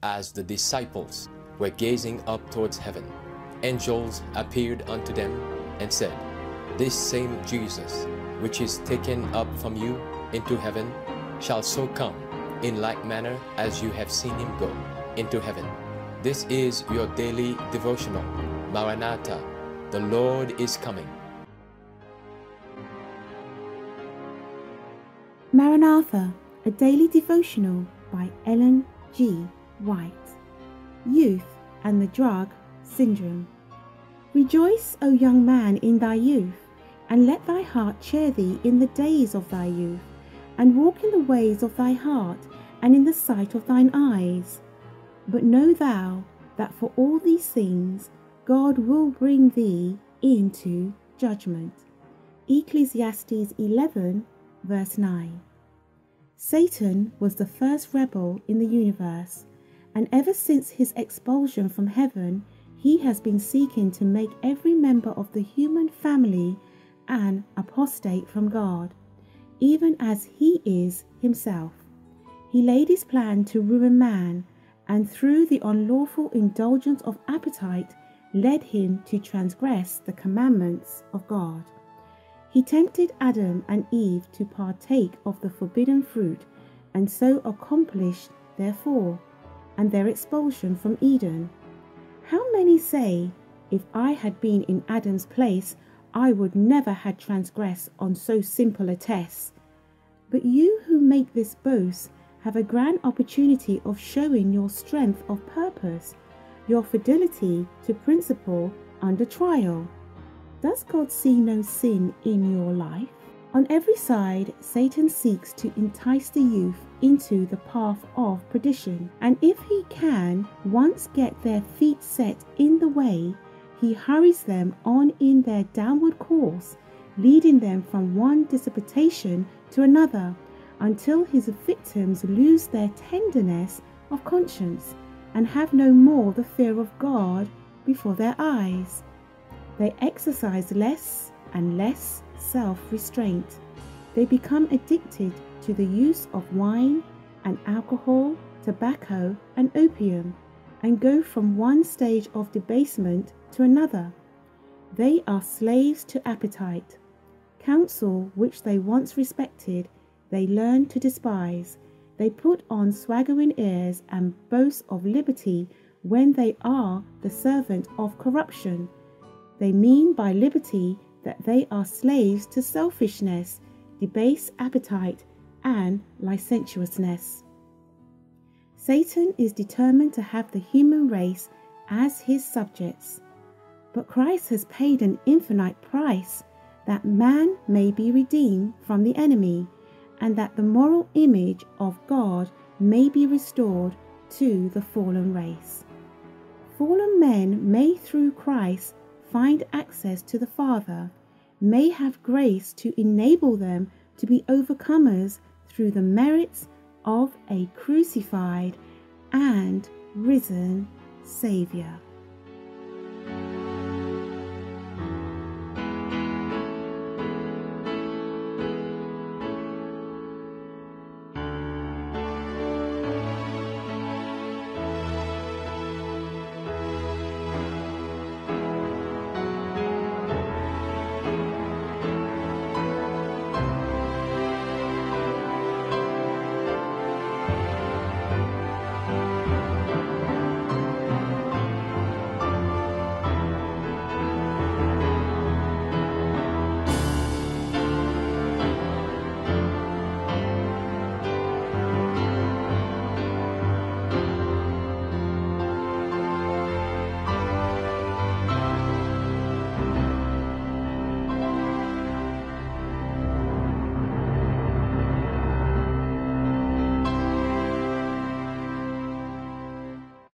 As the disciples were gazing up towards heaven, angels appeared unto them and said, This same Jesus, which is taken up from you into heaven, shall so come in like manner as you have seen him go into heaven. This is your daily devotional. Maranatha, the Lord is coming. Maranatha, a daily devotional by Ellen G. White. Youth and the Drug Syndrome. Rejoice, O young man, in thy youth, and let thy heart cheer thee in the days of thy youth, and walk in the ways of thy heart, and in the sight of thine eyes. But know thou that for all these things God will bring thee into judgment. Ecclesiastes 11, verse 9. Satan was the first rebel in the universe, and ever since his expulsion from heaven, he has been seeking to make every member of the human family an apostate from God, even as he is himself. He laid his plan to ruin man, and through the unlawful indulgence of appetite, led him to transgress the commandments of God. He tempted Adam and Eve to partake of the forbidden fruit, and so accomplished their fall and their expulsion from Eden. How many say, if I had been in Adam's place, I would never have transgressed on so simple a test. But you who make this boast have a grand opportunity of showing your strength of purpose, your fidelity to principle under trial. Does God see no sin in your life? On every side, Satan seeks to entice the youth into the path of perdition, and if he can once get their feet set in the way, he hurries them on in their downward course, leading them from one dissipation to another, until his victims lose their tenderness of conscience and have no more the fear of God before their eyes. They exercise less and less self-restraint. They become addicted to the use of wine and alcohol, tobacco and opium, and go from one stage of debasement to another. They are slaves to appetite. Counsel which they once respected, they learn to despise. They put on swaggering airs and boast of liberty when they are the servant of corruption. They mean by liberty that they are slaves to selfishness, debased appetite, and licentiousness. Satan is determined to have the human race as his subjects, but Christ has paid an infinite price that man may be redeemed from the enemy, and that the moral image of God may be restored to the fallen race. Fallen men may through Christ find access to the Father, may have grace to enable them to be overcomers through the merits of a crucified and risen Saviour.